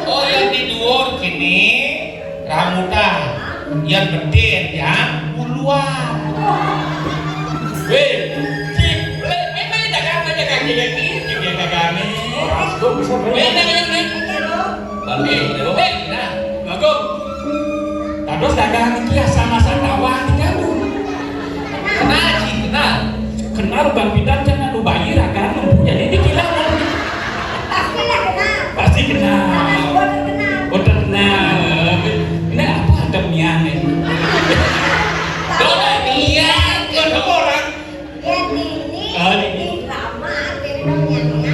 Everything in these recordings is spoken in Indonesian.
Oh yang di dhuwur gini rambutan, yang gede yang uluan. Weh, ciplek, memang dagang gini, dagang ini. Beda yang naik. Balik, nah, bagus. Terus dagang itu ya sama Sandawa di kamu. Kenal Bang Bidan jangan lu bayar kan, jadi dikilang. Pasti kenal. Udah kenal. Ini apa ada mian ini? Kalau mian, ada orang. Ini lama,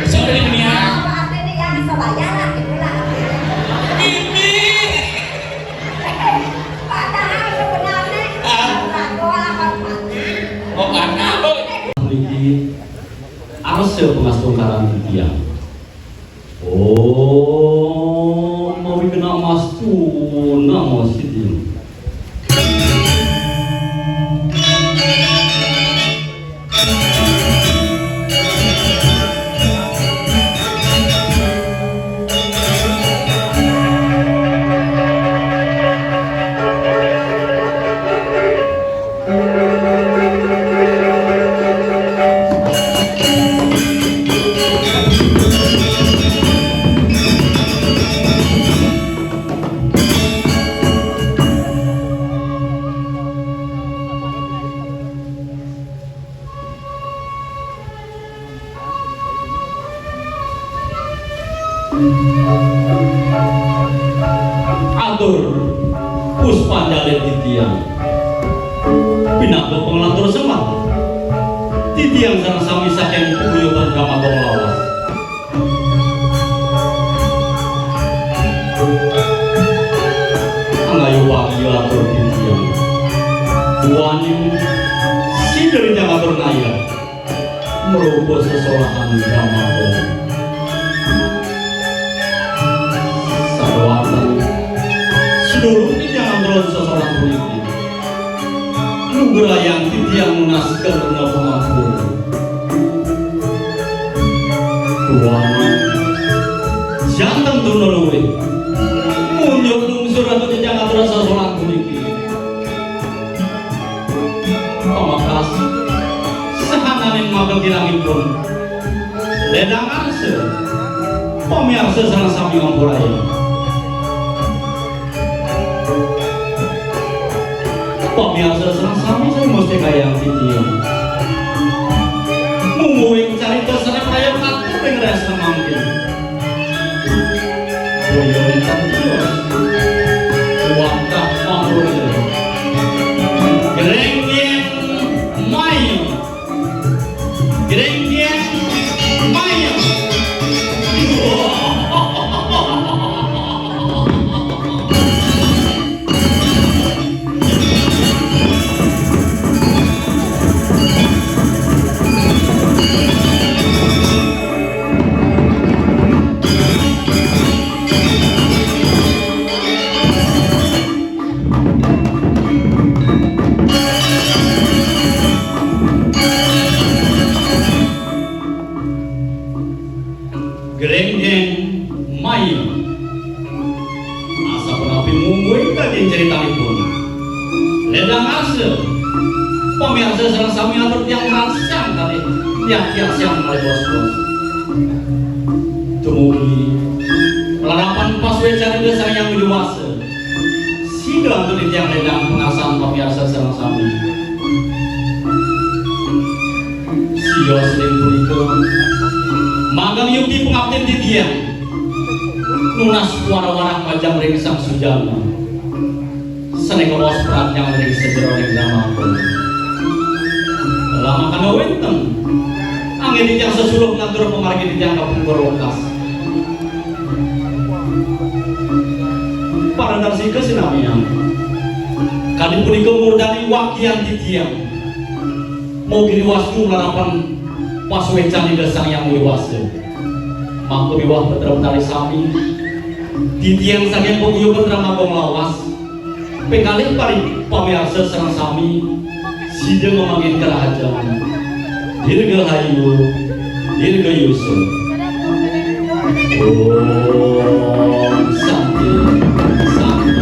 sudah mian. Ini. Padahal sebenarnya oh anak, memiliki arsel pengastungkaran tiang. Oh, mau kena mas tuna mau situ. Atur puspanjali titiang pinago pengelatur semat titiang sang sami saking puyuhan kamatong lawas angayu wagi atur titiang duani si dari jangatur naya merubah sesolahan kamatong dulu ini jangan terlalu seseorang politik nugra yang titiang munas karena pengampun tuan jangan tunuluwe munyuk lungsur atau jangan terlalu seseorang politik pemakas sehananin maka kilangin pun ledang arse pemirsa sana sami ngampuraya pemirsa sama saya mesti kayak video mungguing cari terserah kayak aku pengen sama mungkin boyoin tanjur wakah panggung gerenggen mayu gerenggen mayu gerenggen mayu asa penapi mungguing tadi ceritanipun ledang ase pemirsa sareng sami atur tiang rasyang kali tiang siang kali bos-bos dumugi pelarapan paswe cari desa yang dewasa sidang tuh tiang ledang pengasahan pemirsa sareng sami sio sering pulikeun magang yukti pengabdian di dia nunas wara-wara pajang ring sang sujana seneng los peran yang ring sejero ring damampun lama kana wenten angin di tiang sesuluh ngatur pemargi di tiang kapung berlokas para darsi kesinamian kali punika murdani wakian di tiang mau diriwasku larapan paswecan di desa yang wiwase mampu biwah betra tali sami di tiang saking pogyo betra magong lawas pengkalih pari pamirsa sareng sami sida ngomongin kerajaan dirga hayu dirga yusuf Om Santi Santi.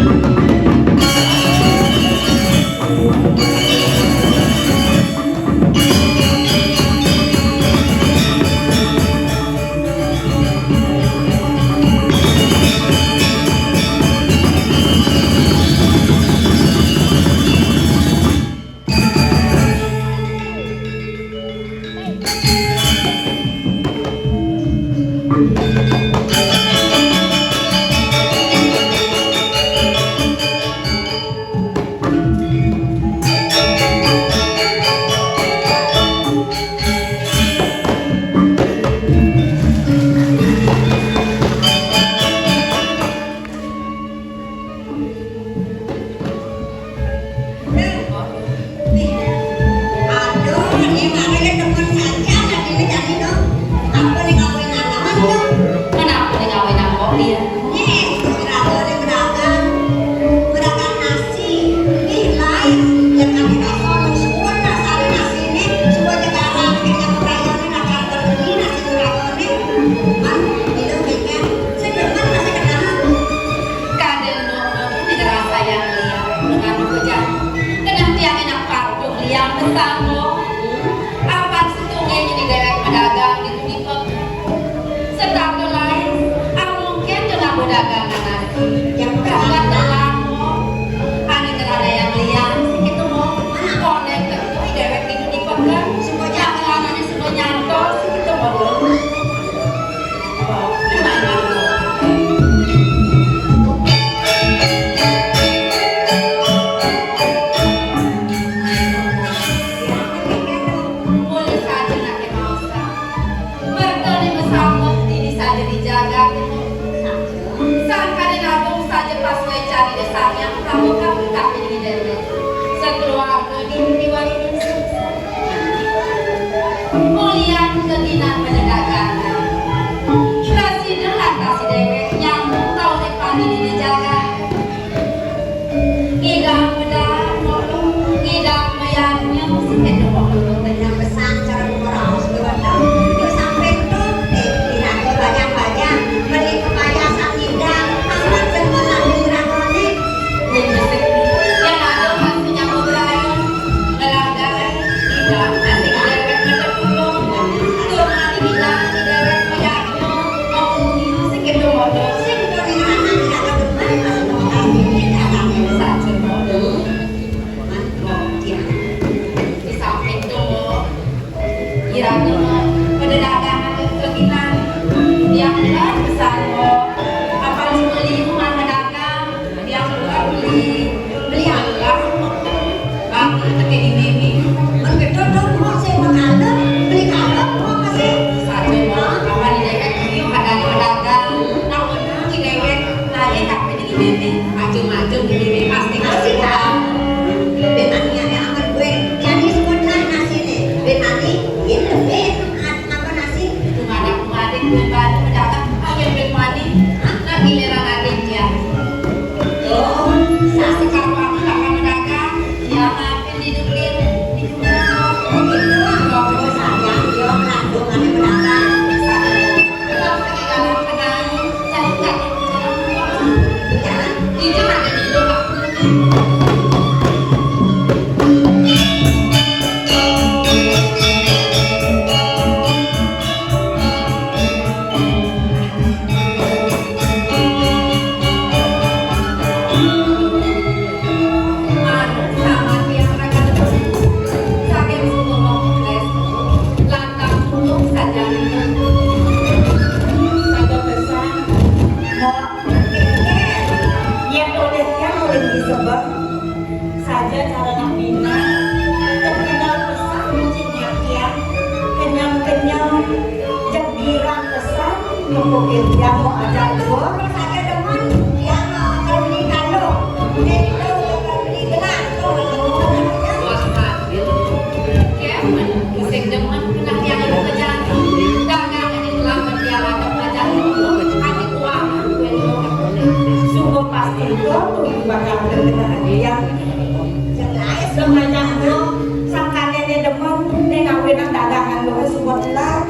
Dagangan lu support lah.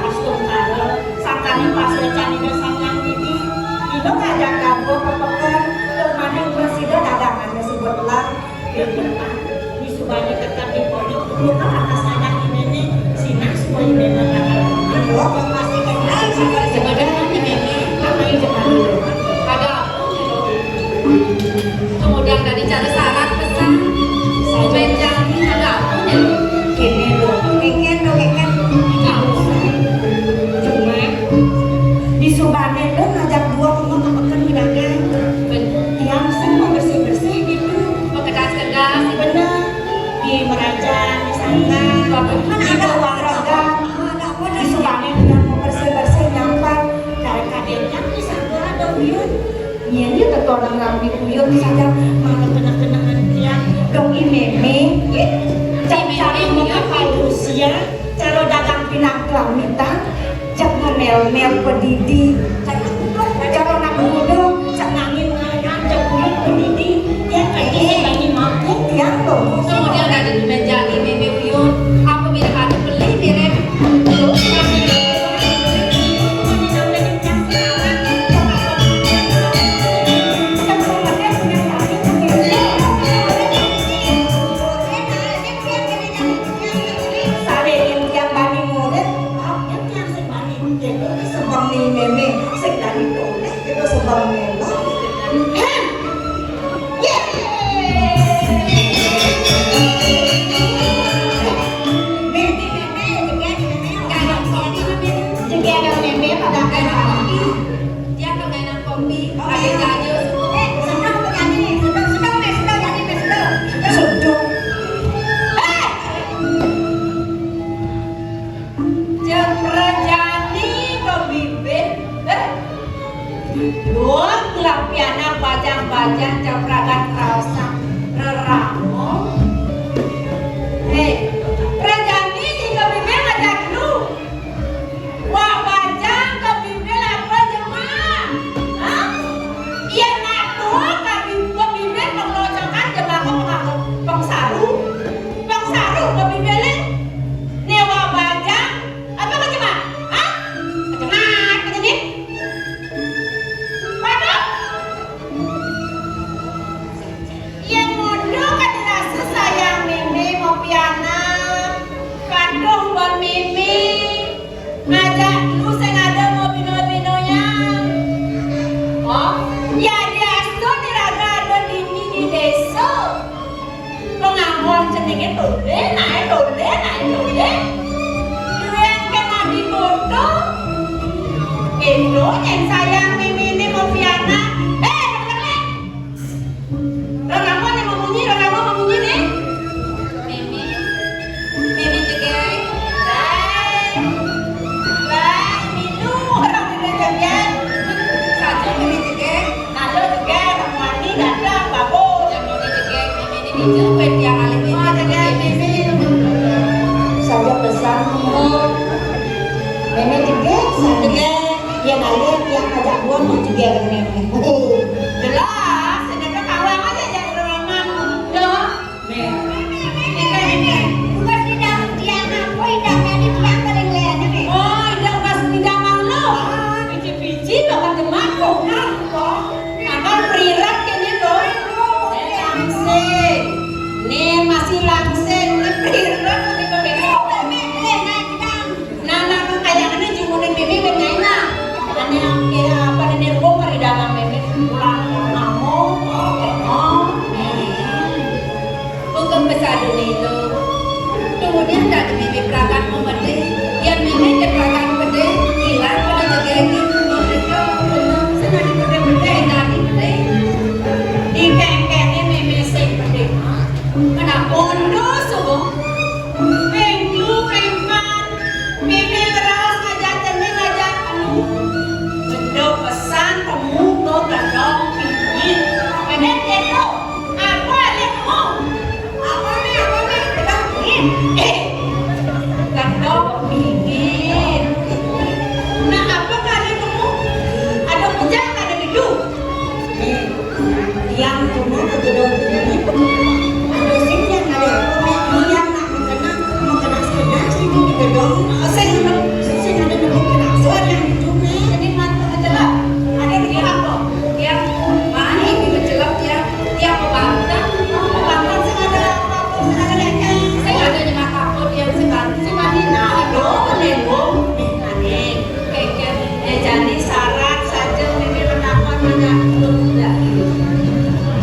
Astum karo sakane pas Lo ngajak kamu pepekan kemana presida dagangan disebut lah di Subani tetap di pondok bukan atas anak ini sinar semua ini memang akan lo pasti kenal sebenarnya ini apa yang jangan ada kemudian dari cara syarat pesan saya ada apa nih kene lo keken cuma di Subani lo ngajak dua pepekan dagangan yang semua bersih gitu kedas bener di Merajan di sana kan ada warga di Subani yang mau bersih nyampar dari kadenya di sana ada uyun nyanyi tertolong rapi uyun saja malah kena-kenaan tiang dong imeme cari mengapa Rusia cara dagang pinang kelamitan cak ngemel-mel pedidi cara nak mudong cak ngangin ngayan cak uyun pedidi ya kayak bagi mampu yang loh kemudian ada di menjadi meme uyun apabila ada beli direm dia kegainan kopi ada jajo Lampiana bajang-bajang capragan rasa reramo Rajani jika bibir ngajak lu wah bajang ke bibir apa jemaah iya nato ke bibir pengelocokan jemaah pengsaru ke bibir newa bajang apa ke jemaah jemaah ke jenis yang mondok kan dirasa sayang Mimi mau piana kandung buat Mimi ngajak lu saya ngada mau bino-binonya ya dia itu diraga ada di desa pengamuan ceningin dole naik yang kena di foto itu yang sayang Mimi ini mau piana meme jegek saja meme jegek yang mau dijegek meme ini dijepit yang alim ini saja pesan nenek juga yang alim yang ajak buat mau juga nenek jelas sedangkan kawang aja jangan berangan loh bukan tidak dia ngaku hidangnya di tiang paling leannya tidak pas hidangan lo pici-pici lo kan demako akan berirat kini tuh langsing nih masih langsing nih berirat nih pembeli nah kayak ini jumunin bibi benyaina aneh kira apa nih nerbo maridangan bibi pulang ngomong bukan pesadu itu kemudian dari bibi perakan memede yang meme ke perakan pede hilang pada jegek mereka benar senang di pede dari pede di kengkengnya meme sing pede kenapa ondo subuh minggu kempan meme terus ngajak anu benda pesan kamu tuh terdong pingin bener itu apa lihat kamu apa nih terdong pingin terdong pingin nah apa kali kamu ada pujang ada hidup yang kamu terdong pingin ada sing yang ada yang nak mengenang sekedar sing di gedong sing ada yang hidup jadi mantu aja lah ada di apa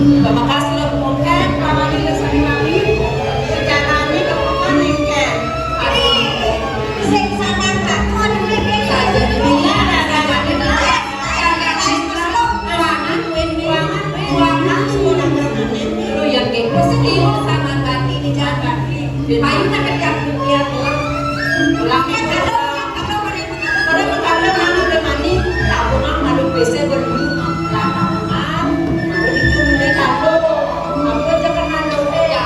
Pemakas lo mungkin kamari lesani mami sejarahnya kemudian nengken. Sing sadar tak kon iki saja demi yang kepo sedih sama ganti di jalan. Ayo nak kerja dia pulang. Pulangnya kalau nama udah mandi, tak pulang malu PC berdua. Lama-lama, itu mulai tahu. Apa aja kena dole ya,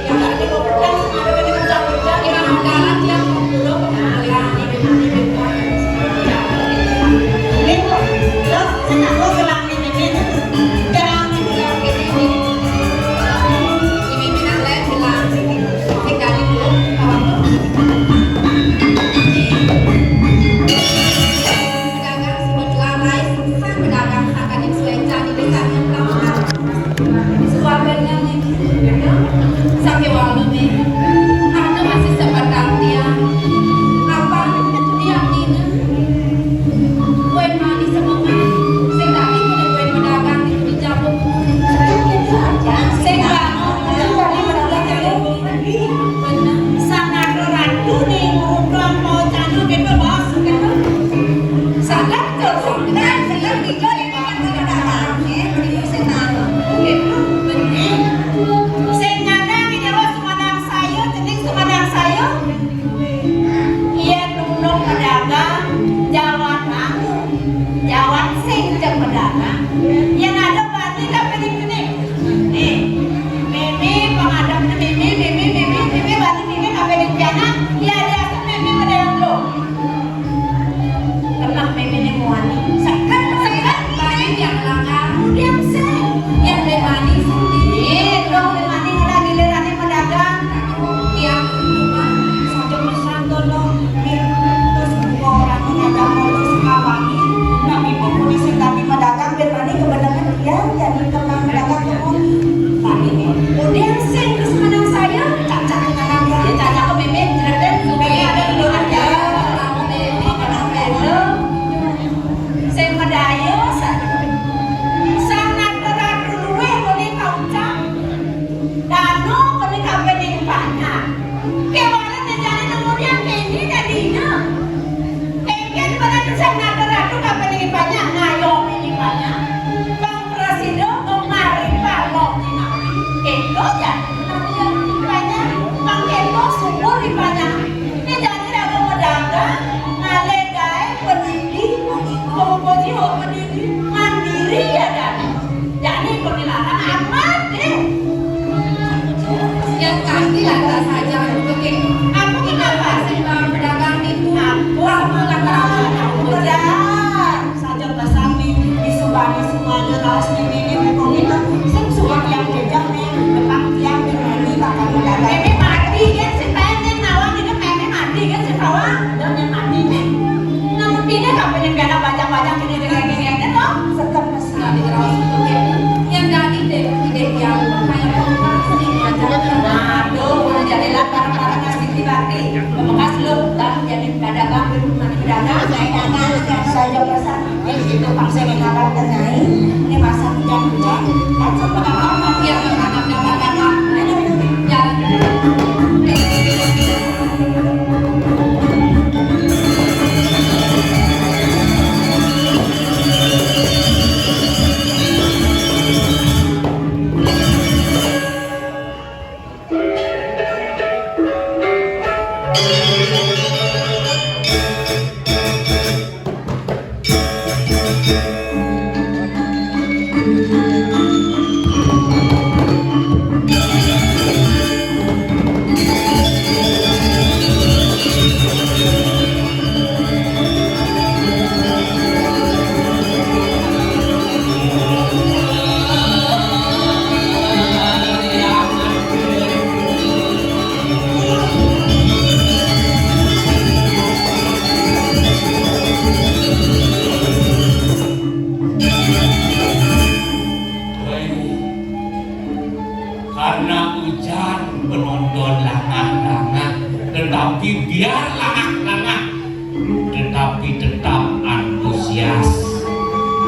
yang ada kau pedas, ada kena kerja yang anggaran dia mau pulang, yang ini berkuat. Ini kok, lo senang kau gelang ini, gelang ini.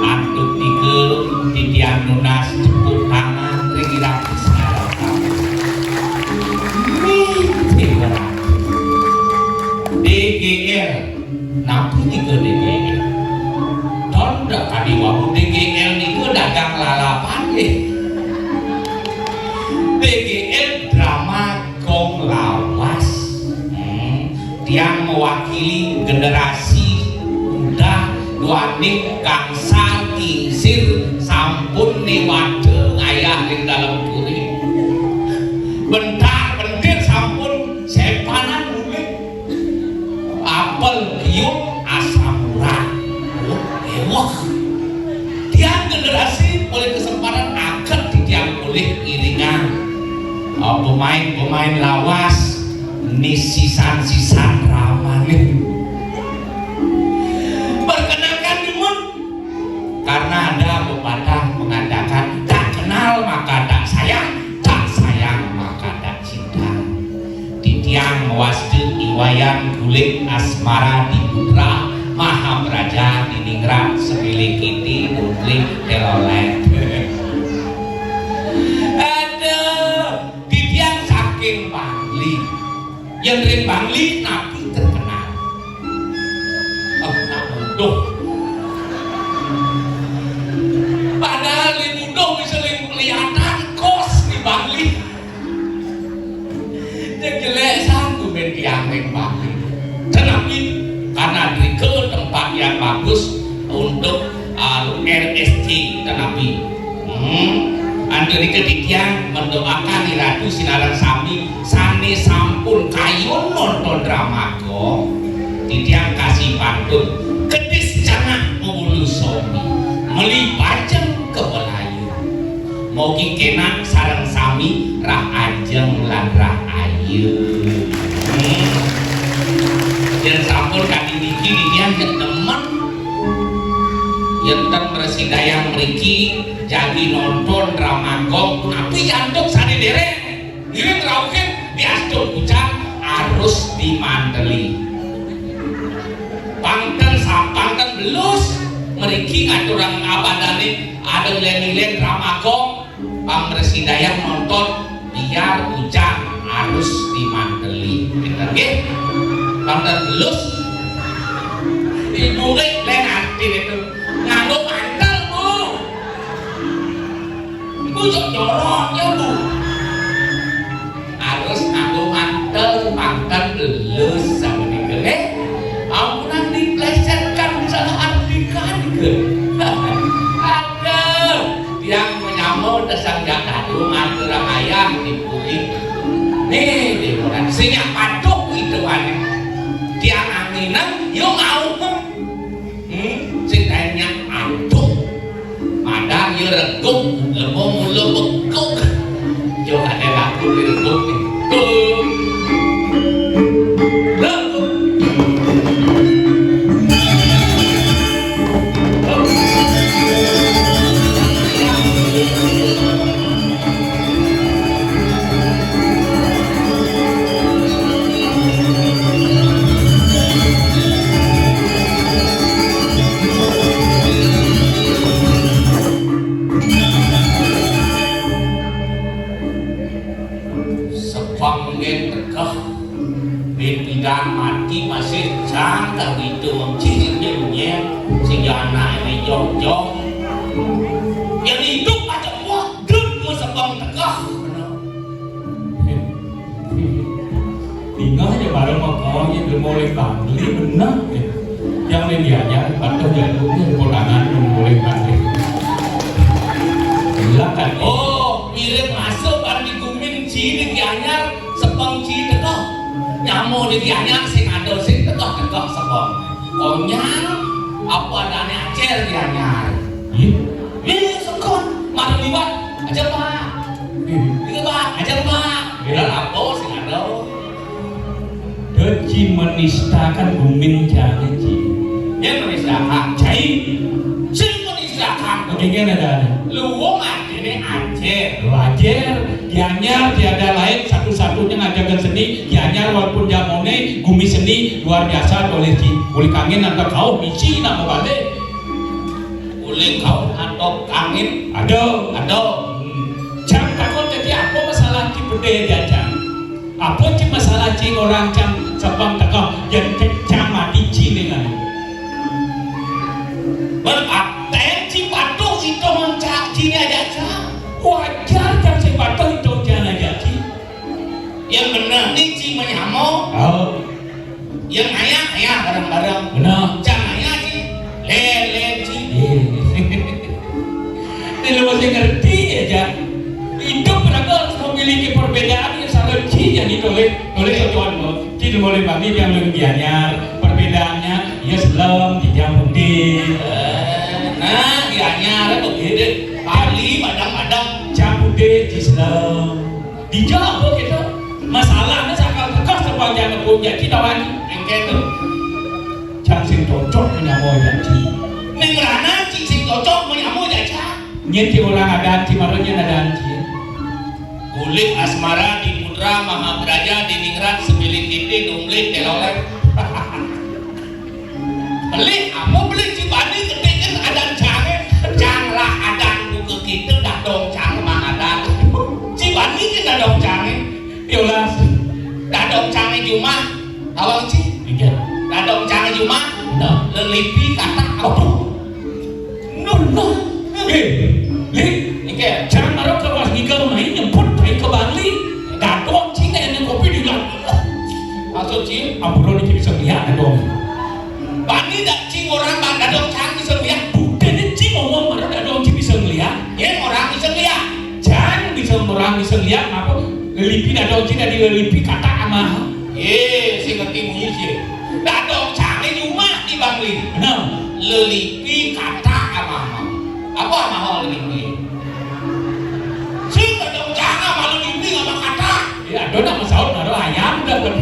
Antuk tikel titian nunas cepuk paning gangsal kingsir sampun niwadeng ayah ing dalem kuring. Bentar bentir sampun sepanan mulih. Apel giung asam urat. Ewah. Tiang generasi oleh kesempatan akan ditiang oleh iringan. Pemain-pemain lawas ni sisan-sisan ramane. Perkenalkan Dimun, karena ada pepatah mengatakan tak kenal maka tak sayang, tak sayang maka tak cinta. Titiang mewasde iwayan guling asmara di putra Mahapraja di ningrat semilih kiti nungling telolet. Aduh, titiang saking Bangli, yang dari Bangli nabi terkenal. Duh. Padahal ibu dong bisa kelihatan kos di Bangli. Yang jelek sanggup tiang yang Bangli. Tetapi karena dari ke tempat yang bagus untuk RST tetapi antri ketikian mendoakan di Ratu Sinaran Sami sane sampun kayu nonton drama kok titiang kasih pantun kedis canak mulu somi meli pajeng ke Melayu mau kena sarang sami rah ajeng lan rah ayu dan sampun kadi niki dia teman yang Resi Dayang mriki jadi nonton drama kok tapi jantung sane derek ini terakhir di astur pucang harus dimanteli pangten belus mriki ngaturang abadane ada nilai drama kok Bang Resi Dayang nonton biar pucang harus dimanteli bener nggih pangten belus ibu lain arti itu nganggo mantel bu ibu jorok ya bu harus nganggo mantel pangten belus sama nih ampunan diplesetkan salah artikan aduh yang menyambut desang jakadu mantura ayam dipulih nih dimuran sinyak paduk itu aneh tiang anginan yuk mau sintainya aduk madang yuk reguk lemong bekuk yuk ada laku reguk nih dan mati masih canggah itu cicitnya sehingga anak ini jong-jong yang hidup aja wah dud mesebang tegah tinggal aja bareng makanya mulai Bangli benar yang medianya atau jalurnya polangan mulai Bangli silakan oh mirip masuk bareng dikumin ciri dianyar sebang ciri tegah nyamu di dianyar sing ada sing tegak-tegak sebab konyang apa adanya acer dianyar iya sekon mana liwat ajar pak ini pak ajar pak dan apa sing ada Deci menistakan gumin jangan ci yang menistakan cai sing menistakan bagaimana ada luwung adine acer wajar Gianyar tiada lain satu-satunya ngajakan seni Gianyar walaupun jamone gumi seni luar biasa boleh kangen atau kau misi nama balik boleh kau atau kangen ada jam takut jadi apa masalah di bede jajang apa sih masalah cing orang jam sebang tekau yang kecam mati cilingan berarti ci patuh itu mencak cini aja wajar jam si patuh itu jangan aja ci yang benar nih ci menyamo oh yang ayah bareng-bareng benar jangan ayah ci lele aja. Hidup beragam harus memiliki perbedaan yang sangat yang oleh contoh kita boleh bagi yang lebih anyar perbedaannya ya sebelum tidak putih nah dianyar begitu kali padang-padang campur di sebelum dijawab gitu masalahnya sakal tegas terbagian punya kita lagi engke tuh jangan cocok menyamoi janji nengrana sing cocok menyamoi janji nyenti orang ada cimaronya ada janji kulit asmara di Putra Mahabraja di Ningrat sembiling titik dumlit telolek beli amo beli cibadi ketik kan adan jange janglah adan buku kita dah dong jang mah adan cibadi kita dong jange yolas dah dong jange cuma awang ci dah dong jange cuma lelipi kata apa no Nike, jangan marah ke was gigal main nyemput dari ke Bali. Dadong cing yang kopi di dalam. Maksud cing, ampun ini bisa lihat dadong. Bani dak cing orang bang dadong cang bisa lihat. Bukan cing ngomong marah dadong cing bisa lihat. Ya orang bisa lihat. Jangan bisa orang bisa lihat apa? Lelipi dadong cing dari lelipi kata ama. Si ngerti bunyi sih. Dadong cang ini cuma di Bali. Nah, lelipi kata ama. Apa ama lelipi? Ya, dona masalah naruh ayam dah kan.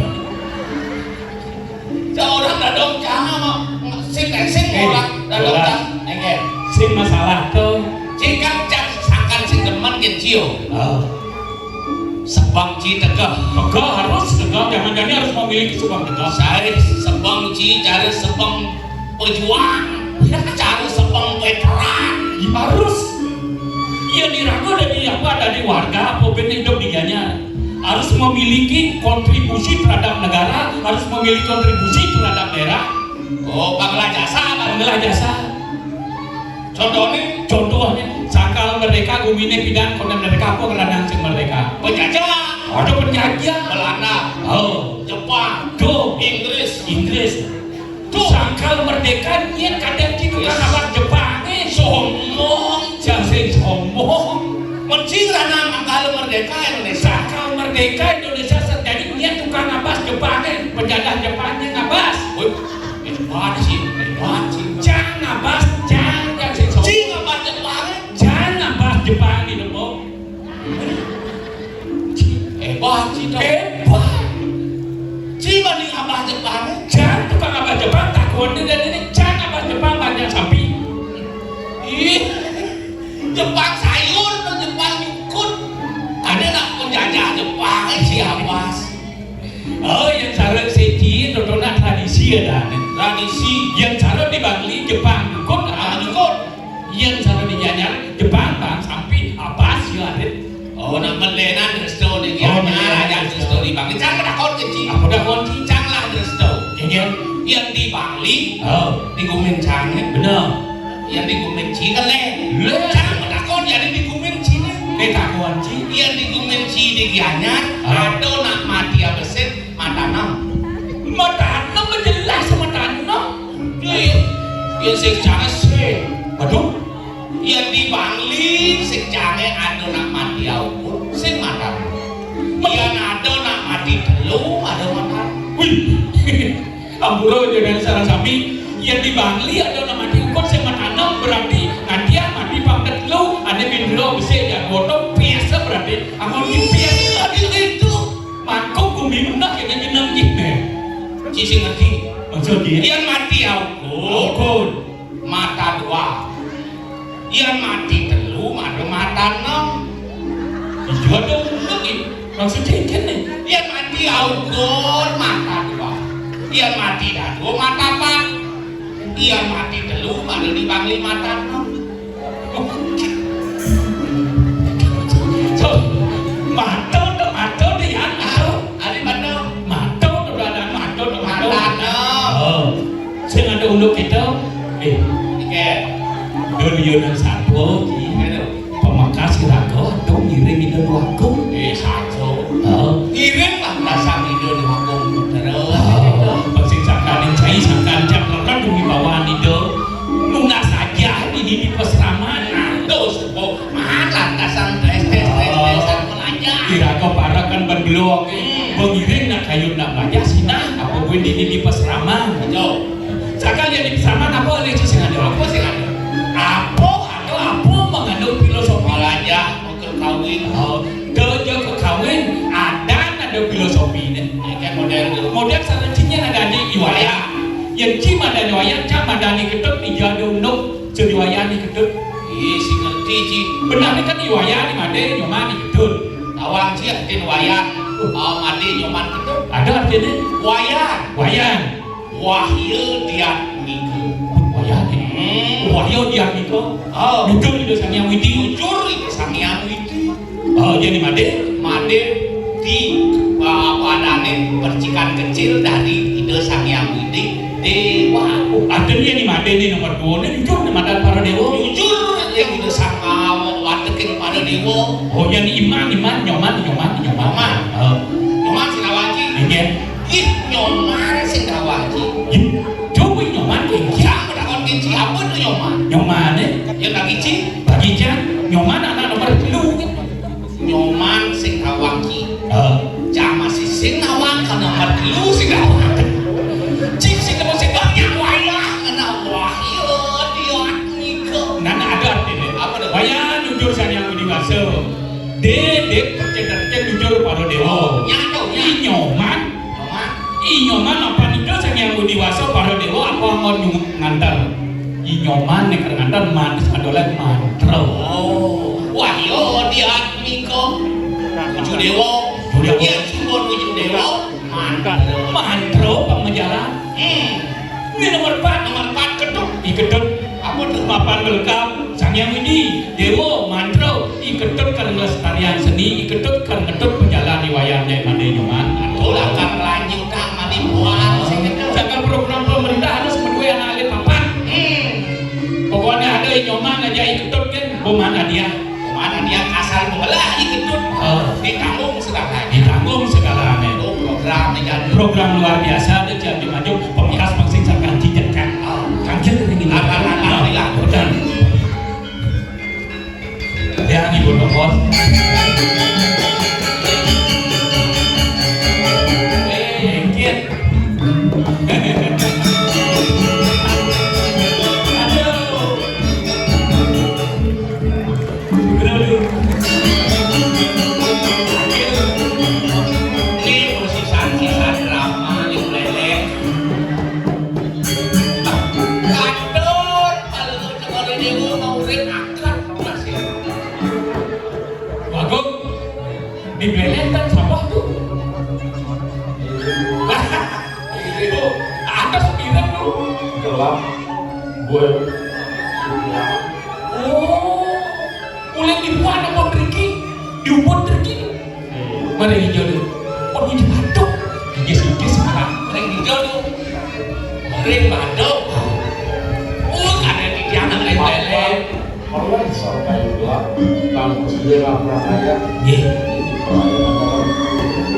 Seorang dadong jangan mau sing orang dadong cang, engke. Sing masalah tuh, sing kan sangkan sing teman kecil. Sebang ci tegak, harus tegak. Jangan-jangan harus memiliki sebang tegak. Saya sebang ci cari sebang pejuang, cari sebang veteran. Harus. Iya diragu dari apa dari warga, apa benar hidup diganya. Harus memiliki kontribusi terhadap negara, harus memiliki kontribusi terhadap daerah. Oh, bangla jasa. Contohnya, sakal merdeka gumine pidan kota merdeka apa keradang sing merdeka. Penjajah, ada penjajah. Belanda, Jepang, Inggris. Tuh, sakal merdeka nyen kadang gitu kan abad Jepang sombong, jangan sombong. Mencing rana mangkal merdeka Indonesia. Merdeka Indonesia jadi dia tukang ngabas Jepang penjajah Jepangnya ngabas. Hebat sih. Jangan ngabas, jangan ngabas Jepang. Jangan ngabas Jepang di depo. Hebat sih dong. Hebat. Banding ngabas Jepang. Jangan tukang ngabas Jepang takut dan ini jangan ngabas Jepang banyak sapi. Jepang sayur atau Jepang nyukut. Ada nak penjajah Jepang siapa? Yang cara seci tontonan tradisi ada. Tradisi yang cara di Bali Jepang nyukut, nyukut. Yang cara di Janyar Jepang bang sampai apa sih ada? Nak melenan resto di Janyar, yang resto di Bali. Jangan takut kecil. Apa dah kunci? Janganlah resto. Yang di Bali, di Gumencang, benar. Yang di Gumenci kan jangan takut yang di Gumenci kunci yang di Gumenci di Gianyar ada nak mati abeset matanam jelas matanam yang secara aduh yang di Bali secara ada nak mati aukur sing matanam yang ada nak mati telu ada matanam ampura jangan salah sapi yang di Bali ada nak mati ukur sing matanam berarti nanti mati pangkat lu ada bindro bisa yang botol biasa berarti amal biasa itu mangkok bumi menak yang jenam gini cici ngerti maksud dia yang mati aukur mata dua yang mati telu ada mata enam itu ada lagi maksudnya gini yang mati aukur mata dua yang mati dua mata empat yang mati telu ada di Bangli mata enam Mato di anak ada mato ada mato sing ada unduk kita Dolion satu pemakas kirago dong ngiring itu waktu satu ngiring lah dasar itu waktu terus pasti sangkan cai sangkan jam kan bumi bawaan itu nuna saja ini di pesraman terus malah dasar belok mengiring nak kayu nak baca sina apa pun di pasraman Yo, sekalian di pasraman apa lagi sih ada apa sih kan? apa atau apa mengandung filosofi Raja mau ke kawin, kerja ke kawin ada filosofi ini kayak model selanjutnya ada di iwaya yang cima dan iwaya cama dan ketut dijadu nuk ceriwaya di ketut Ih, si ngerti Ci. benar kan iwaya di mana nyoman di ketut Awang Ci artin wayan, mati nyoman ketut. ada artinya Wayan, wayan wahyu dia minggu. wayan wahyu dia miko jujur itu sang yang widi Jujur itu sang yang itu. jadi made Made di padane percikan kecil dari ide sang yang widi dewa. artinya di made ini nomor 2 ini jujur di madan para dewa Jujur yang ide sang wateking pada dewa. jadi iman nyoman Nyoman. Nyoman sinawaji. iya Ih, nyoman sinawaji. coba nyoman kenci Siapa dakon kinci apa tuh nyoman? nyoman Ya lagi Ci. bagi jam nyoman anak nomor 3 Nyoman sing awaki. Cak masih sing awak kana matlu sing awak. Cik sing kamu sing banyak wayah kana wahyu dia niko. nana ada artinya Apa tuh? wayang jujur sang yang dewasa de percetakan jujur pada dewa Nyado nya. nyoman Nyoman. apa nih sang yang dewasa pada dewa apa mau ngantar nyoman nek ngantar manis adalah mantra Oh, wahyu dia niko. Tujuh dewa. Dewa. Ya cuma tujuh dewa. Mantap. mantra pemajaran ini nomor 4 Nomor 4 keduk. iketut Apa tuh? papan belkam sang yang ini dewa mantra iketut karena lestarian seni iketut karena ketut penjalan di wayangnya mande nyoman Itulah kan lanjut tak mandi buah sing keduk. jangan program pemerintah harus berdua anak alit papan pokoknya ada yang nyoman aja iketut kan bomana dia Mana dia asal belah iketut. Ditanggung segalanya. ditanggung segalanya Itu program jadi. program luar biasa ada jadi maju pemikas pangsing sarkan cijet kan kangen ini Alhamdulillah. betul yang ibu nomor engkit Ini sisa-sisa drama yang leleh. Kadon kalau coba dewa mau ring akar masih. Bagong di beletan siapa tuh? Itu ada sembilan tuh. gelap gue Oh, mulai dibuat apa pergi? Diubah pergi. Mana hijau tuh? Oh ini batuk. Gigis sekarang. Ring hijau tuh. Ring badok. Ada di jangan leleh. Allah disorban gelap kampus dia lah pranaya Ye.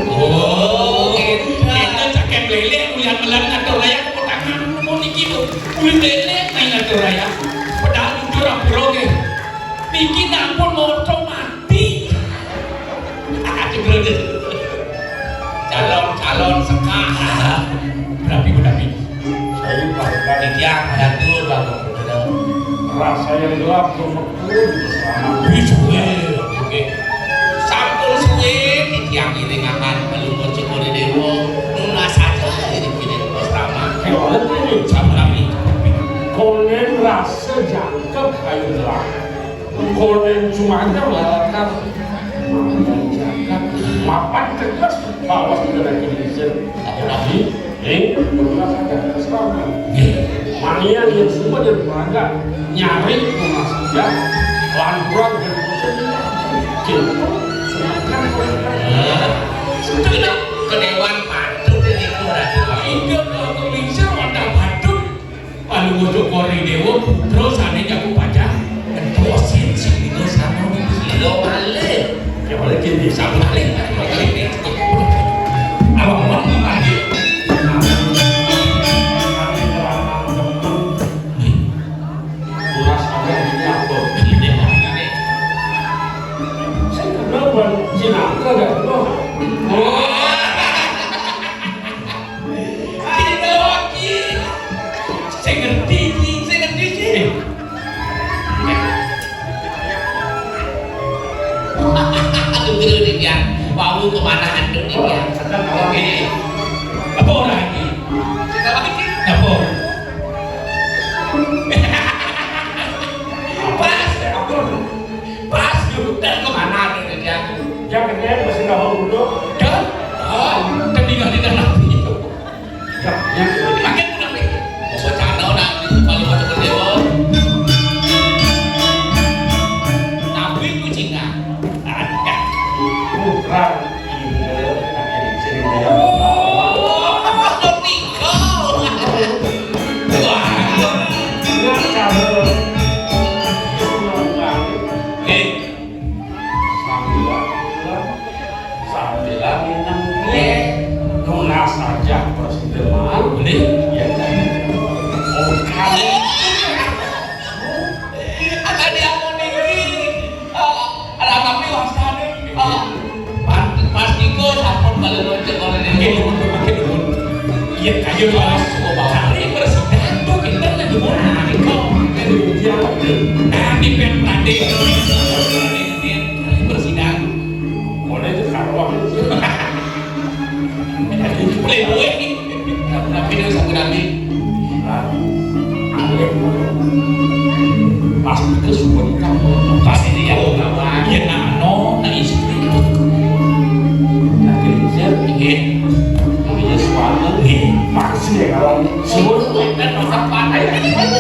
Oh, Kita cakap lele, kuliah melan atau raya ke potangan. Mau niki tuh, kuliah lele main atau raya. Padahal jujur aku roge. Niki nampun mau mati. Jebret. Calon sekarang. Berapi. saya bahkan Yang ada tuh baru bener. rasa yang gelap nomor 2 bersama Bisa. Oke. Sampul suwe yang ini ngakan belum cukup di dewa. Nuna saja ini kini bersama. kewalet ini Tapi konen rasa jangkep kayu gelap konen cuma ada melakukan mapan tegas bahwa sudah Indonesia jadi berulang ada keselamatan mania yang semua jadi bangga nyari pemasukan lanturan dan cinta sedangkan sudah kedewan patut ini kurang. Ingat kalau bisa ada badut. Lalu wujud kori dewa, terus aneh aku baca. Dan dosen sih itu sama. Lo balik. ya boleh kini Sabun balik. Awak lagi. ulas ada ini apa saya kenal buat Cina ke gak segera nih dia. Wau kemana anda nih dia? Oke. Apa lagi? Apa? Pas juga dan kemana nih dia? Jangan dia masih nggak mau duduk. Dan tinggal di dalam itu. Yang Makin udah nih. Mau bercanda udah paling macam berdewa. Tapi kucingnya ada. putra ibu akhirnya sering dia Kayu balas semua bawa. Kali presiden tuh kita lagi mau naik kok. Nanti pen planting. Kali presiden. mulai itu karuan. Playboy. Tapi dia sama nabi. Pasti kesuwen kamu. Pasti dia kawan. Iya nano, na istri. Akhirnya Iya. punya suami. Pasti ya kalau semua Dan nomor 4.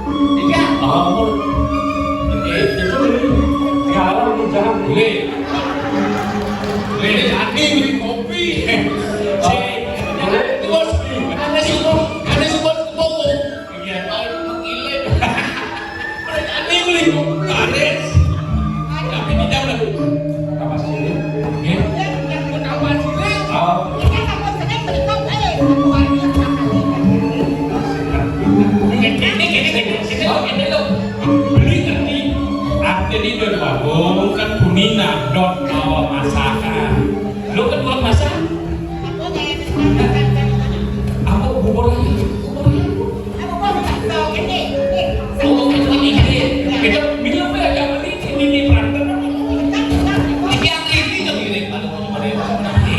Tiga. Oh, Itu kalau di jalan boleh. Boleh jadi beli kopi. Si, terus ada support kopo. Iya, makile. Boleh jadi beli kopi. Kares. Tapi tidak ada. apa sih? Ya, yang pertama sih. Oh, Ini lo beli ngerti artinya dari bagong kan punina dot awal masakan lo kan buat masak apa bubur lagi oh ini kita bilang apa ya beli ini perantau yang ini kan ini kalau mau nanti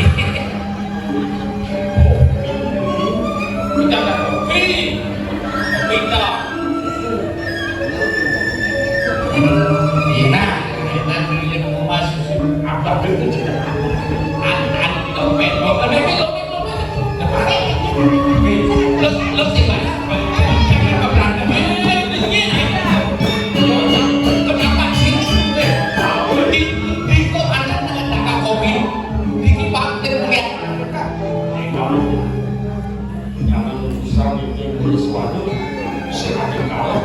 kita ada kopi kita enak beli yang mau masuk apa betul tidak dompet lo sih mana kenapa berantem kenapa sih di kok ada tangga kopi di kipatin lihat jangan usah bikin sesuatu sengaja kalah.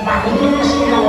Pak, itu masih mau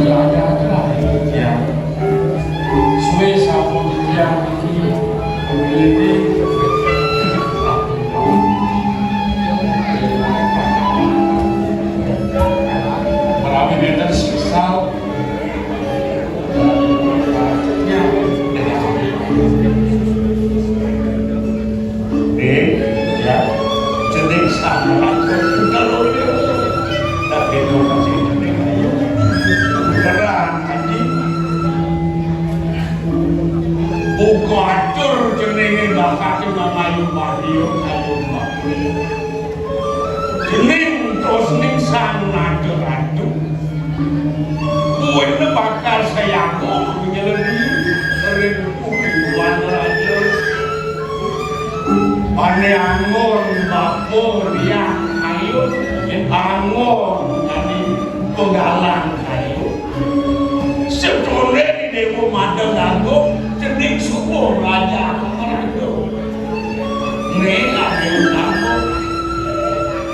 jaga ya suwe sampun tiyang iki ini merapi benten sesal ya jeneng sama kalau tapi itu masih jeneng ayo kerang anjing buku atur jenenge bakatnya mamayu mario kayu mario jeneng terus ning sana keratu kuenya bakal saya kok menyeledi sering kuiwan aja ane angor bapor yang ayo angor tadi penggalang ayo sebetulnya di dewa madang lagu jenis suku raja merado nela dewa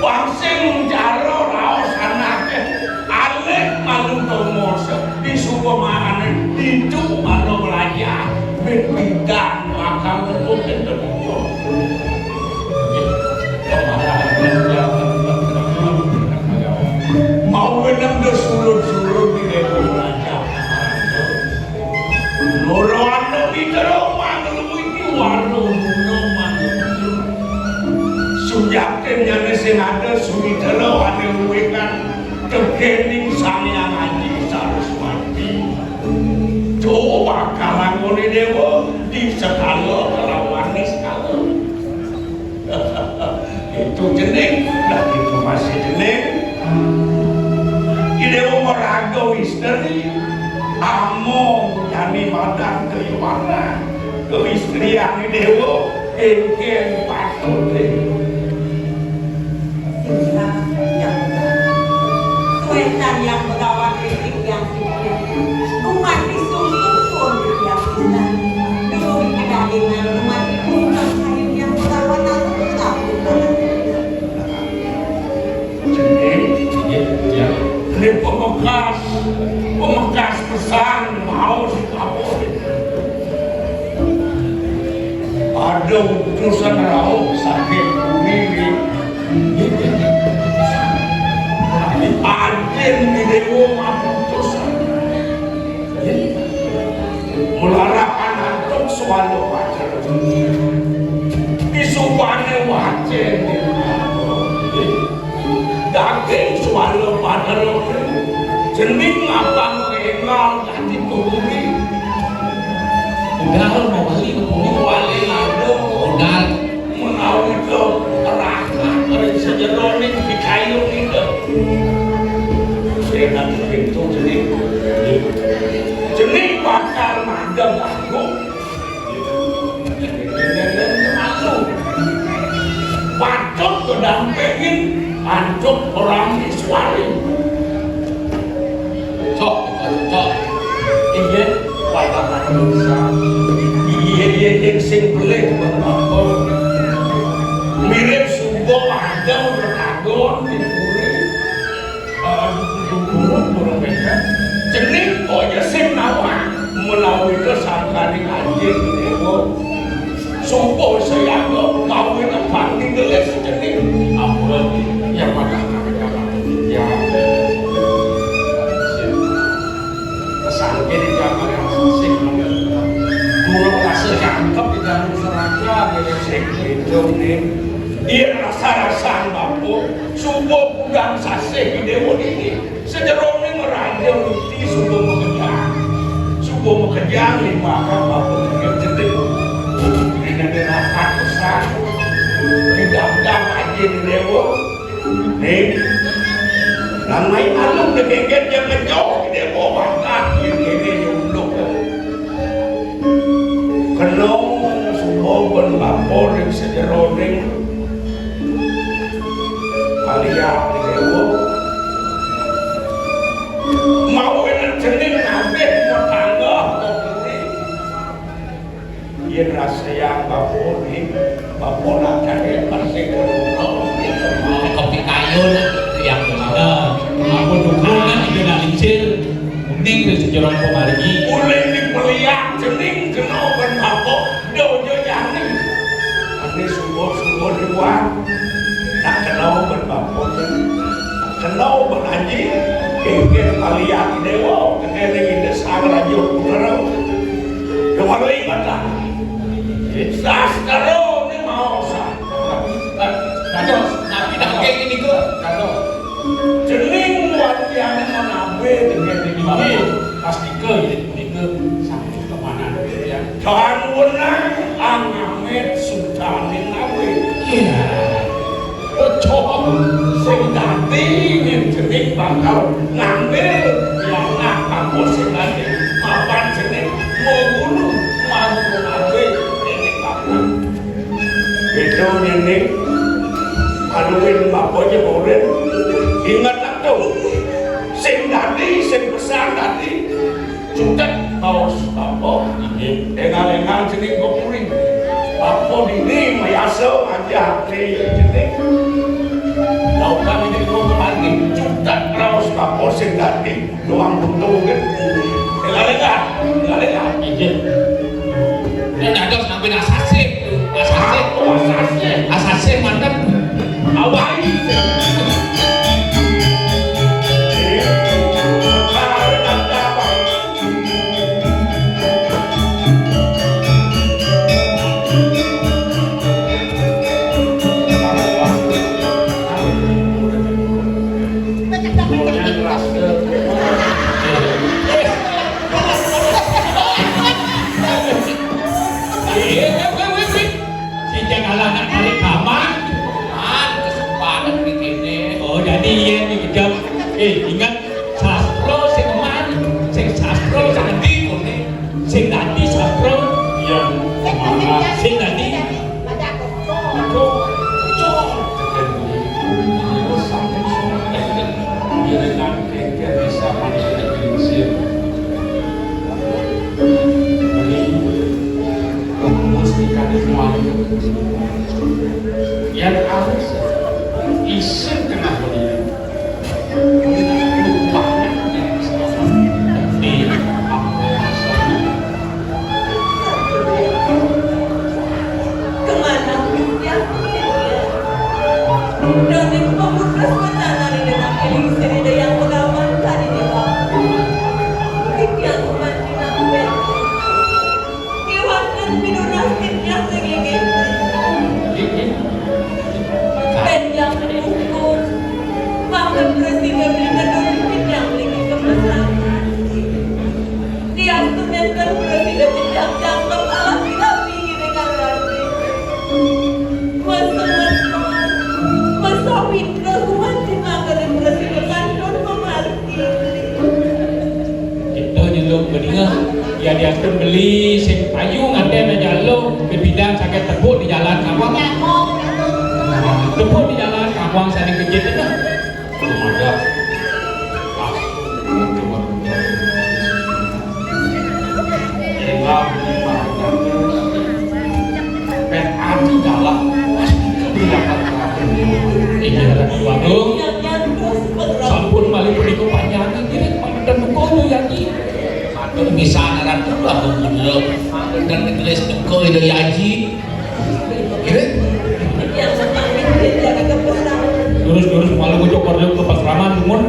wangsing jaro raos anaknya alek malu tomoso di suku marane itu malu raja berbidang bakal terbuka terbuka mau enam dah surut di depan raja Noroan lebih teromang lebih warung noman sujatnya mesin ada suri telo ada wekan terkening sang yang haji Saraswati coba kalangan dewa di sekala kalawani sekala itu jeneng dan itu masih jeneng dewa merago istri among yani madang keliwana ke istri yang dewa engken patut Kuetan yang begawan kritik yang sikit umat disusun pun yang kita dulu kita dengan umat bukan kayu yang begawan atau tetap ya ini pemekas pesan mau sikapur ada utusan rauh sakit ini aden di dewa maputusan melarakan antuk sualo wajar disubane wajar daging sualo wajar jening abang rengal jadi turuni udah mau balik ke bumi wali lado udah menau itu raka dari sejerone di kayu itu saya itu jening bakal mandang aku masuk patut kedampingin antuk orang Iswari cok iya wajah Indonesia iya sing belih mirip sumbo ada berkagon di burung mereka jenis koya sing nawa melalui kesangkani anjing dewa sumbo saya kau ini banding geles jenis aku lagi yang pada ya kesangkini jangan yang sing burung rasa cangkep di dalam seraja dari sing hidung nih iya rasa-rasaan bapu sumbo pudang sasih di dewa ini sejerongnya meraja uti sumbo mekejang lima kan bapu dengan jeding ini rapat besar didam-dam aja di dewa nih namai alung degeket yang ngejauh di dewa bakal ini nyumluk kenong sumbo ben bapu yang sejerongnya kalian di dewa mau enak jenis nanti mau tangga ini rasa yang bapak nak cari bersih kopi kayu yang aku dukung kan ide lincir ini dan sejarah pemargi. Ulin dipeliak jening kena ben apa dojo jani. Ane sumur-sumur luar. Tak kenal ben apa kenal ben anjing. Kengker peliak dewa kengker ini salah jauh kurang. Yang libat lah. Sas karo ni mau sah. Dados, nabi dah kayak gini ke? Dados. Jening wajah menabe dengan ini Pasti ke ini ke sampai ke mana ya? Jangan wenang Angamet Sultanin Nawe. Iya. Betul. Sing dadi yen jening bakal ngambil yang aku sing dadi mapan jening mau bunuh mau nabe ini bakal. Itu nenek aduin bapaknya murid. Ingat tuh, sing dadi, sing besar dadi, sudah mau apa? Engal-engal jenis kokuring, apa ini mayaso aja nih jenis. Lautan ini ngomong lagi, sudah raus apa sing dadi, doang butuh kan? Engal-engal. Dan dados sampai asase mantap. Awai. Ingat sastro sing eman, sing sastro sing endi kene, sing dadi sastro yang mana, sing dadi yang harus isin tengah beliau. Ya dia akan beli sing payung ada yang jalo ke bidang sakit tebuk di jalan Kawang. Tebuk di jalan Kawang saling kejit itu. Belum ada. Pas. Enggak dimakan. Ben ati dalam pasti kebijakan Ini ada di warung. Sampun malih punika panjangan kiri pandan kono yaki. Bisa naran dulu aku bener dan ditulis teko itu yaji Lurus malu ngocok korleu ke pasraman mun.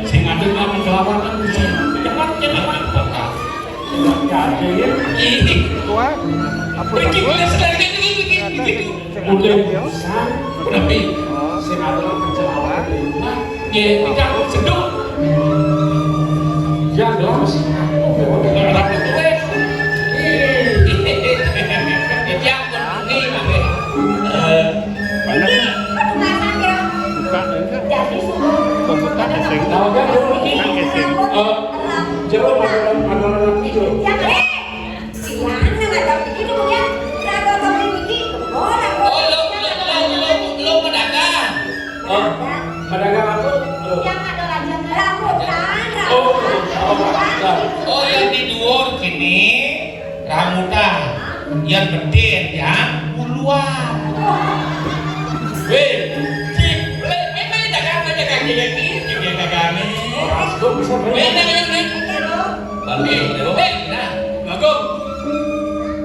Sing ngadeg nang kelawakan sing jangan Pergi bilang sekali begitu. Udah tapi sing ngadeg kecelakaan. Ya, tidak seduk. Ya, gelas. Oh yang di dhuwur kene rambutan, yang gede yang uluan. Weh, cik, memang dagang kaki lagi, juga dagang ni. Weh, dagang ni. Weh, nah, bagus.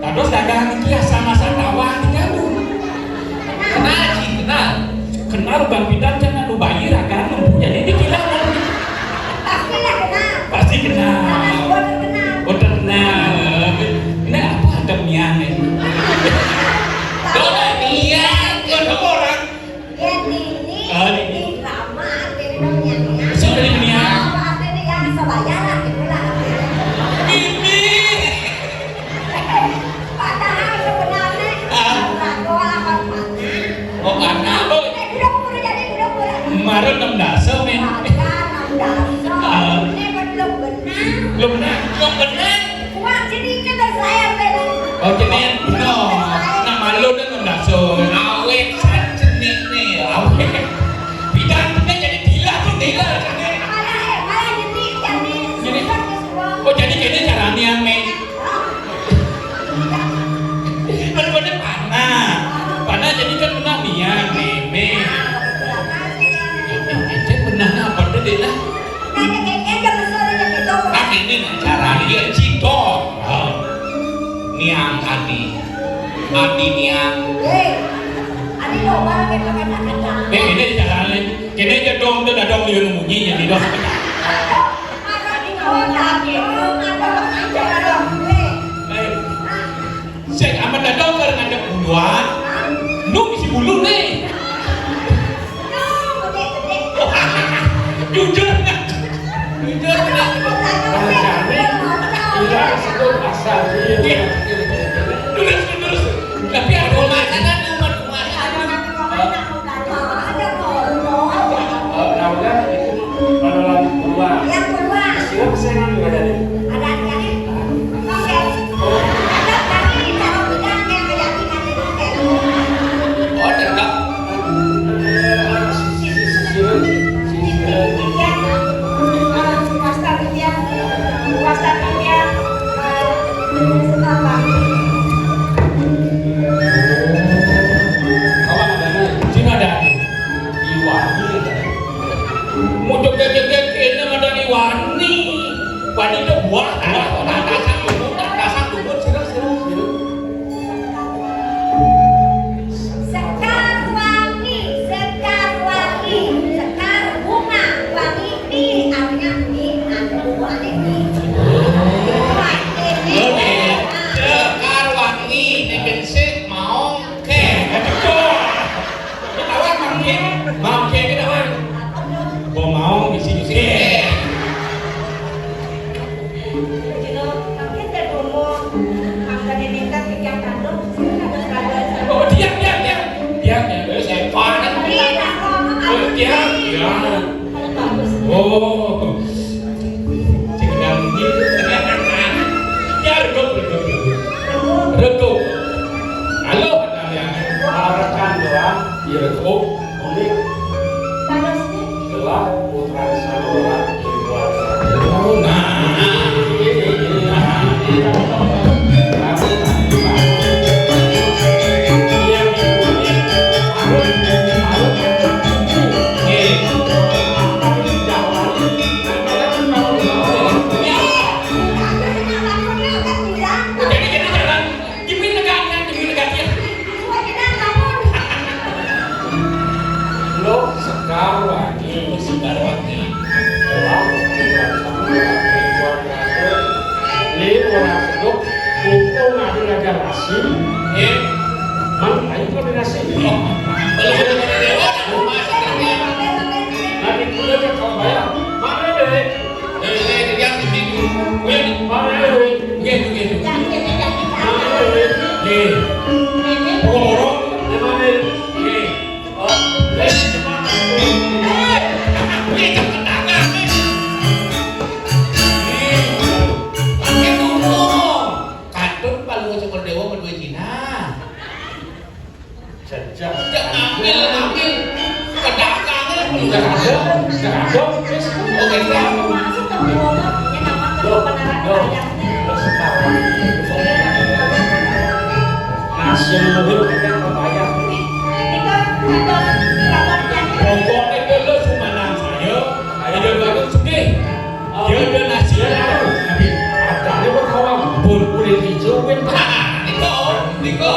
Terus dagang itu ya sama-sama tawar kamu. Kenal sih, kenal Bang Pidan jangan lu bayar akan jadi dikilang. Pasti kenal. Oh kenal. Ini apa ada miang ini? Dona niat kan orang. Sudah miang. Oh anak, oh. Kemarin 6 dasar men. Belum benar. Oh jenis benar. Nama lu dan 6 dasar. Awet san jenis nih. Awet. Bidan punya jadi gila tuh gila. Oh jadi kini caranya men. Bener-bener panah jadi kan benar miang meme. Benar apa tadi lah? Tapi ini cara dia cito. Niang adi niang. Ini caranya. Kini aja dong tuh dong dia munyi jadi dong. Saya amat dong karena ada buluan. Nu isi bulu nih. Jujur nggak? Jujur nggak? Terus. Tapi ada makanan rumah. Oh tetap. Sini ada Iwani. Mau joget-joget ini ada Iwani. Wani itu buah. Dasar dulu. Sekar wangi di bensin mau ke. Mau kayak kita kan? Mau isi. Oh diam. Saya panen. Diam. Oh. Tinggal gitu. Ya rego. Halo kalian. Rekan doang. Ya rego. Unik. Gelap putra salora lagi. Sebar waktu. Ini orang sedok, itu ngadu raja nasi, mana itu kombinasi. Kalau sudah pada dewa, masuk kerja. Nanti kuda ke kalau bayar, mana deh? Yang ini, Mana deh? gitu. Mana deh? Orang mana deh? Oh, deh mana? Ini cepat dagang. Pakai dulu. Kadun paling sekolah dewa berdua Cina. Jajah. Jangan ambil. Kedagangnya perlu Sudah ada, Oke, Masuk ke bawah, yang nama kebenaran sekarang nasi mobil kita bayar. Pokoknya dulu cuma saya, ada bagus sugih. Dia ada nasi tapi ada ni berkawan pun boleh dijual. Niko.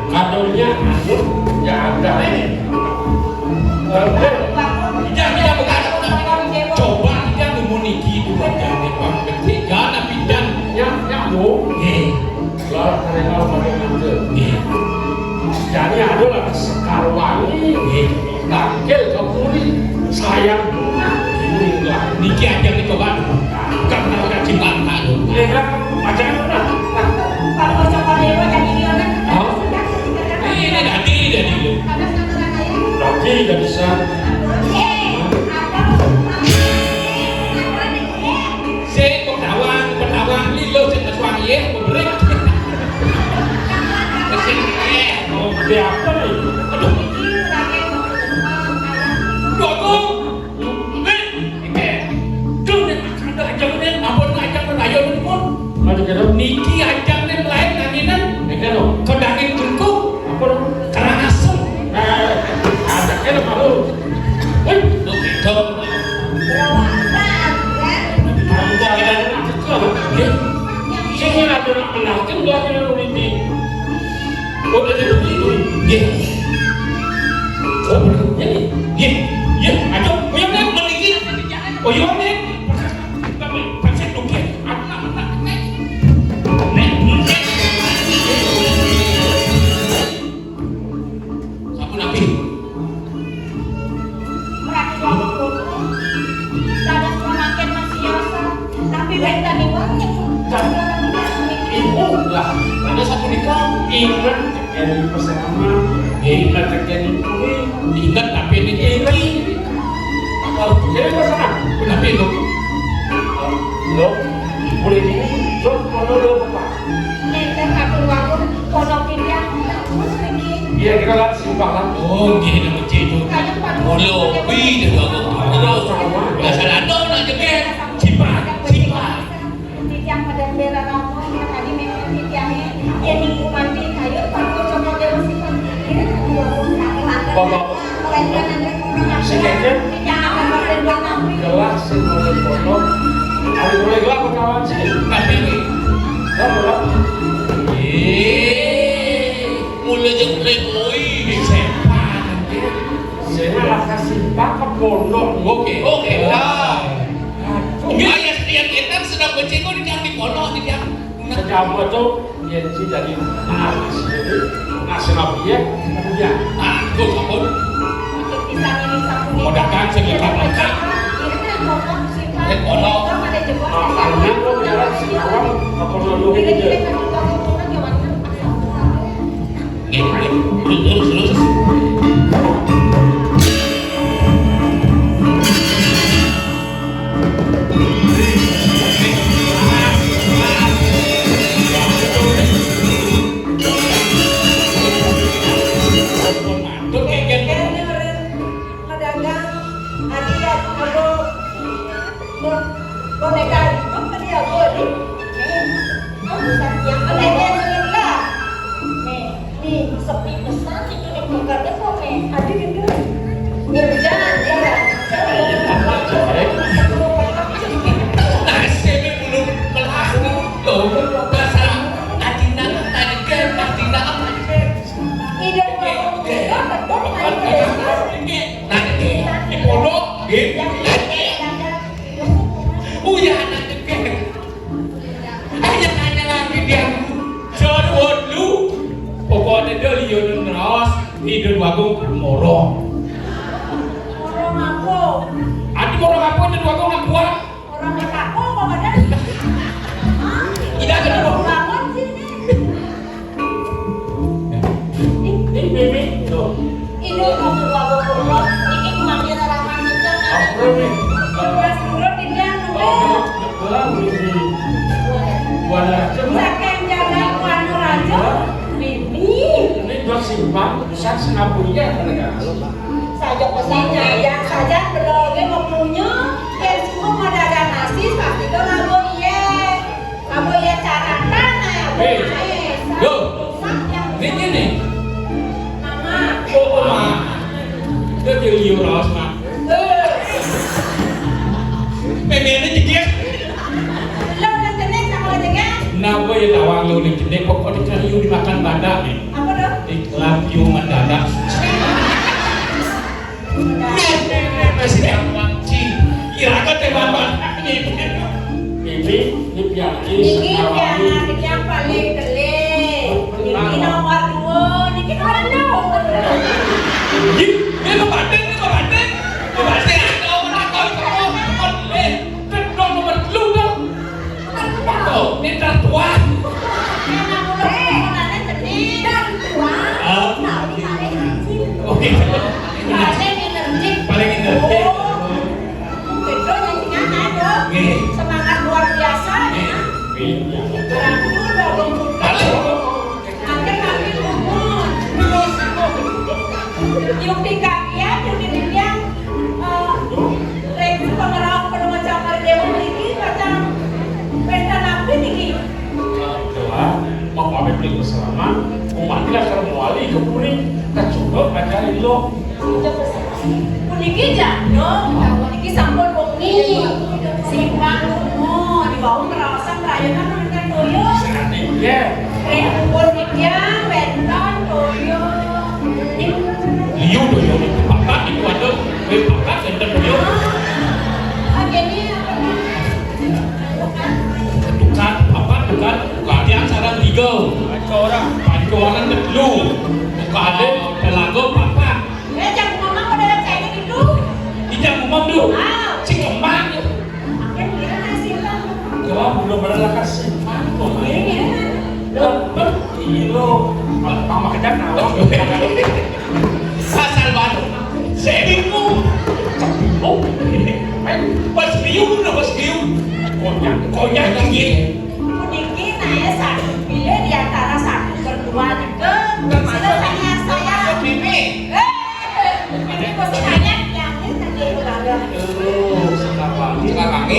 Kadonya ya ada. Tidak bukan. Coba kita memuniki dulu jangan bang ketiga tapi dan Nyamuk. Lah kenal pakai manja. Jadi adalah sekarwangi. Takil kepuli sayang meninggal. niki aja nih coba karena udah cimbang kan. Iya kan? Macam mana? Ini nanti dulu. Lagi tidak bisa. Saya penawang lilo saya suami ya memberi. Oh, dia apa nih? Aduh, doang. Niki ajang nih lain nanginan, kau daging tungku, Apa dong? karena asam. Ada kan malu. Begitu. Sini ada nak menakin dia kena nanti. Oh, dia begitu. Ye, Oh, ini. ye, ayo, koyong nih meniki, koyong nih. Tapi pasien dukir, anak. Kamu nabi. Ibu lah. Ada satu nikah. Ingat terjadi bersama. Ingat terjadi kuih. Ingat tapi ini tinggi. Kalau jadi bersama. Kenapa itu? Lo boleh ini. Kalau lo apa? Dia kira lah simpangan. Oh, gini nama itu. Molo, pi, dia bawa molo. Dasar ada nak jepit. Simpan. Gelas sih boleh foto. Ada boleh gelap kawan sih. Tapi ini. Gelap. Mulai jepit, oi, simpan. Saya malah kasih pakai pondok. Oke lah. Ayah setiap kita sedang bercengkok di kaki pondok di kaki. Sejak itu dia sih jadi nasi nabiya kemudian. Ah, gue kabur. Modalkan sekitar lengkap. Karena lo jalan si kawan apa lo dia. Terus. Uya anak deket. Hanya lagi dia. Jodoh lu. Pokoknya dia lihat neras hidup wagung morong. Orang aku. Adi morong apa itu wagung nak buat? Orang bertakwa kok ada. Tidak ada dong. Bangun sini. Ini tuh. Ini mau keluar buruk. Ini kemangnya rawan aja. Apa nih? Beras buruk di dia nunggu. Betul ini. Buana cuma. Saking jalan kuanu raja. Bibi. Ini dua simpang besar Singapura mereka. Saja pesannya yang saja berlogin waktunya. Yang semua ada nasi pasti itu ngabo iya. Ngabo iya cara tanah. Yo. Ini nih. Mama. Oh ma. Dia jadi ras mak. Memangnya jadi. Lo udah jenis sama dengan Napa ya tawang lu nih jadi pokoknya kan you dimakan badak nih. apa dong? Iklan you mendadak. Masih gampang sih. Kira kan tembakan. Ini piala Niki piana yang paling telik. Niki nomor 2. Niki nomor 2. Ini kebatin. Kebatin ada orang tahu kan nomor lu dong. Oh, ini tatuan. Enak mulai mengenai jenis dan tua. Oh, Paling energi. paling energi. Itu yang ada. Nih. Semangat luar biasa. Orang dulu belum Lalu Akhir kami umur. Yung di kakian, yung di bigyan. Rek pengerawat penuh macam dewa ini macam pesta nabi nih. Itulah mau pamit beli selama umatnya kalau muali ke kuning kacudok ajarin lo. Puniki jano, puniki sampun wengi. Simpang umur di bawah perawasan rakyat kan toyo. Senang ya. Rek puniki bentan toyo. liu tuh yo papat itu ada papat center yo Ageni apa? tukar papat tukar latihan saran tiga orang lu tukade telago papat Jangan ngomong pada saya gitu. tidak ngomong dulu si kembang Akhirnya kira nasi bang. Kalau belum berada kasih mantu. Lo mama kejam nawang. asal baru saya bingung oh pas liu konyak tinggi Puniki naya satu pilih di antara satu berdua juga. Selesainya saya. Bibi Ini pasti nanya yang ini tadi itu ada. sekarang ini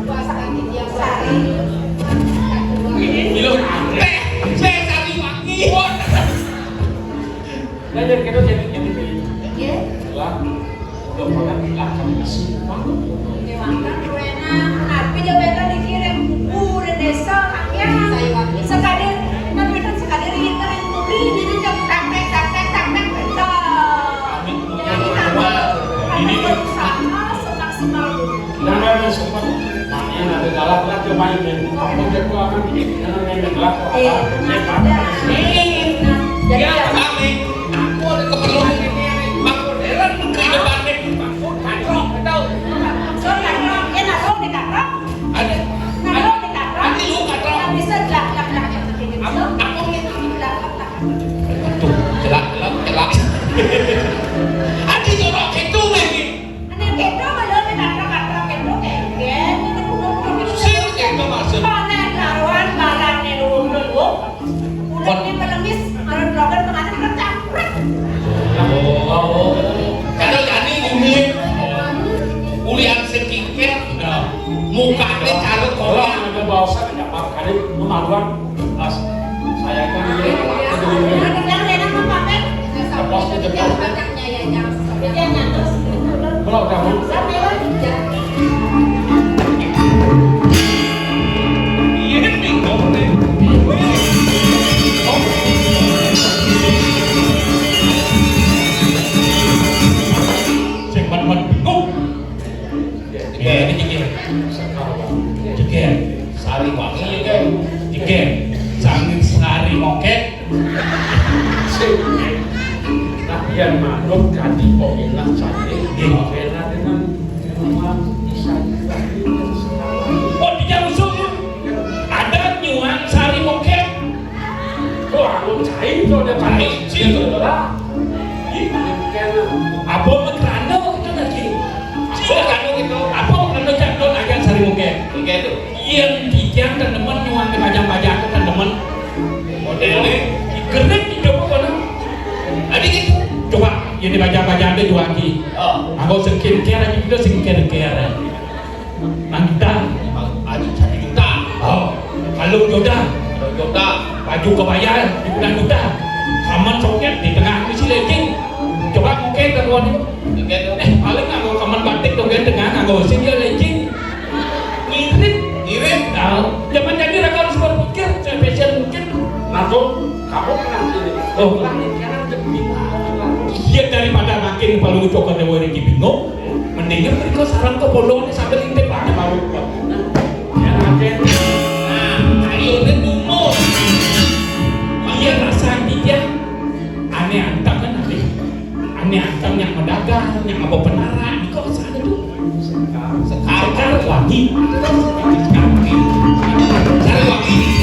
Puasa ini yang sari. Bilo, saya cari wangi. Jadi kita jadi Iya. lah. Udah pernah belakang simpang. Dewangkan ruena. Tapi dia beda dikirim buku dan desa kakek. Sekali nanti kan sekali ringin kering muri ini jam taktek betul. Jadi kami berusaha semaksimal mungkin. Nah, ada sempat main ada galak lah dia mainin. Aku dia akan main galak. Jadi Ya, kami. Aku ada keperluan ini. Aku heran kehidupannya. Aku tahu. Ada. Nanti lu katrok. Tuh, celak. Adi jorok itu lagi. Sir, itu masuk. Oh, kalau jadi ulian, ulian sekingkir, mukanya cara Kalau koyak. ada bahasa tidak makan kemaluan. Saya kan ini belum kamu. Iya, bingung deh. Cek ban bingung. Jeger, Sari wangi ya kan. jeger, jangan sari moket. Tapi yang manut ganti kok enak saja. Enak dengan rumah bisa juga. Oh di Jamusung ada nyuang sari moket. Oh, aku cai itu ada Cai, cai lah. Apa makrano itu lagi? Silakan itu. Apa makrano jadon agar sari moket? Oke tuh. Yang dijang dan teman nyuang ke pajang-pajang dan teman Modelnya. keren di coba kono. Ada gitu. Coba ini pajang-pajang itu jual Oh. aku skincare aja juga skincare. Mantap. Ada 1 juta. Oh, kalau jodoh Ada juta. baju kebaya di bulan juta. Kaman soket di tengah misi legging. Coba mungkin kawan. Oke tuh. Paling aku kaman batik dong kan tengah aku sih dia legging. Ngirit. Ngirit. Tahu. Zaman jadi aku harus berpikir spesial mungkin. Nato, kamu pernah sini? Oh. Langit kanan jepit. Iya daripada makin palu coklat dewa ini bingung. Mendingan mereka saran ke pondok ini sampai intip aja baru. Enak kan? Nah, ayo deh umur. Iya rasa dia aneh antang kan aneh. Aneh antang yang mendagang, yang apa penara di kosan itu. Sekarang Sekarang lagi. Sari wangi.